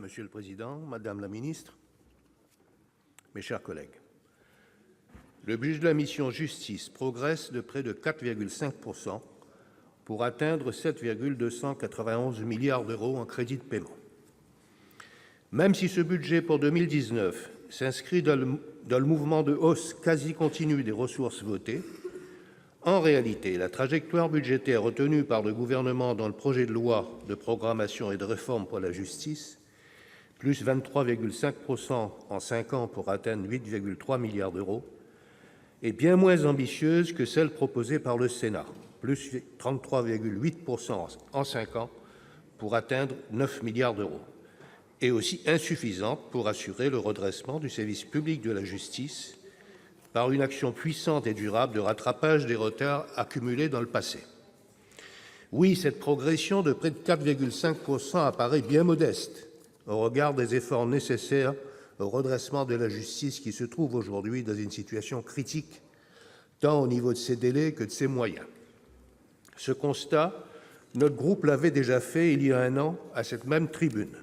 Monsieur le Président, Madame la Ministre, mes chers collègues, le budget de la mission « Justice » progresse de près de 4,5 % pour atteindre 7,291 milliards d'euros en crédits de paiement. Même si ce budget pour 2019 s'inscrit dans le mouvement de hausse quasi continue des ressources votées, en réalité, la trajectoire budgétaire retenue par le Gouvernement dans le projet de loi de programmation et de réforme pour la justice, plus 23,5 % en 5 ans pour atteindre 8,3 milliards d'euros, est bien moins ambitieuse que celle proposée par le Sénat, plus 33,8 % en 5 ans pour atteindre 9 milliards d'euros, et aussi insuffisante pour assurer le redressement du service public de la justice par une action puissante et durable de rattrapage des retards accumulés dans le passé. Oui, cette progression de près de 4,5 % apparaît bien modeste au regard des efforts nécessaires au redressement de la justice qui se trouve aujourd'hui dans une situation critique, tant au niveau de ses délais que de ses moyens. Ce constat, notre groupe l'avait déjà fait il y a 1 an à cette même tribune.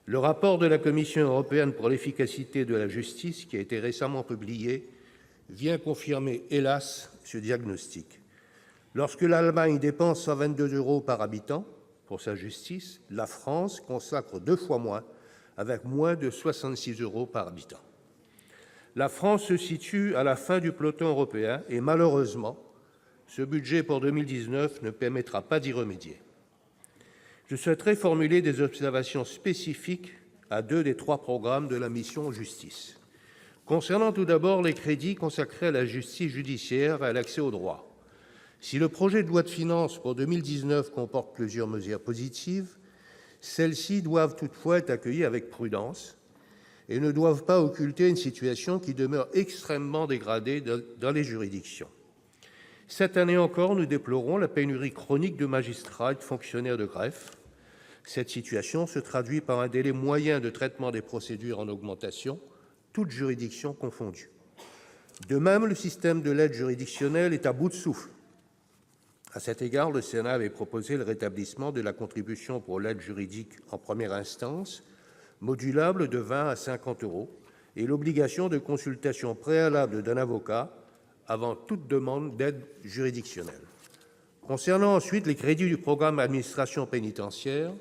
Le rapport de la Commission européenne pour l'efficacité de la justice, qui a été récemment publié, vient confirmer, hélas, ce diagnostic. Lorsque l'Allemagne dépense 122 € par habitant pour sa justice, la France consacre 2 fois moins, avec moins de 66 € par habitant. La France se situe à la fin du peloton européen et malheureusement, ce budget pour 2019 ne permettra pas d'y remédier. Je souhaiterais formuler des observations spécifiques à 2 des 3 programmes de la mission Justice. Concernant tout d'abord les crédits consacrés à la justice judiciaire et à l'accès au droit, si le projet de loi de finances pour 2019 comporte plusieurs mesures positives, celles-ci doivent toutefois être accueillies avec prudence et ne doivent pas occulter une situation qui demeure extrêmement dégradée dans les juridictions. Cette année encore, nous déplorons la pénurie chronique de magistrats et de fonctionnaires de greffe. Cette situation se traduit par un délai moyen de traitement des procédures en augmentation, toutes juridictions confondues. De même, le système de l'aide juridictionnelle est à bout de souffle. À cet égard, le Sénat avait proposé le rétablissement de la contribution pour l'aide juridique en première instance, modulable de 20 à 50 €, et l'obligation de consultation préalable d'un avocat avant toute demande d'aide juridictionnelle. Concernant ensuite les crédits du programme Administration pénitentiaire,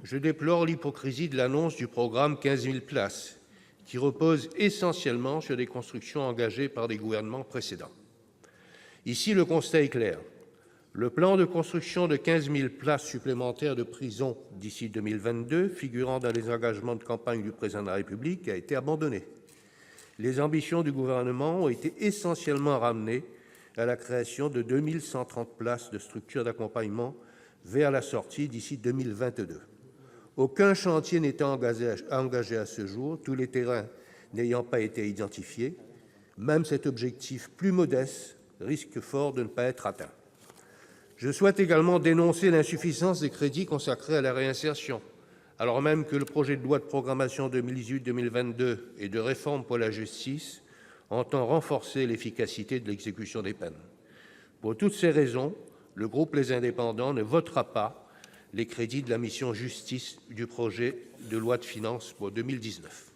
je déplore l'hypocrisie de l'annonce du programme 15 000 places, qui repose essentiellement sur des constructions engagées par des gouvernements précédents. Ici, le constat est clair. Le plan de construction de 15 000 places supplémentaires de prison d'ici 2022, figurant dans les engagements de campagne du Président de la République, a été abandonné. Les ambitions du gouvernement ont été essentiellement ramenées à la création de 2 130 places de structures d'accompagnement vers la sortie d'ici 2022. Aucun chantier n'étant engagé à ce jour, tous les terrains n'ayant pas été identifiés, même cet objectif plus modeste risque fort de ne pas être atteint. Je souhaite également dénoncer l'insuffisance des crédits consacrés à la réinsertion, alors même que le projet de loi de programmation 2018-2022 et de réforme pour la justice entend renforcer l'efficacité de l'exécution des peines. Pour toutes ces raisons, le groupe Les Indépendants ne votera pas les crédits de la mission Justice du projet de loi de finances pour 2019.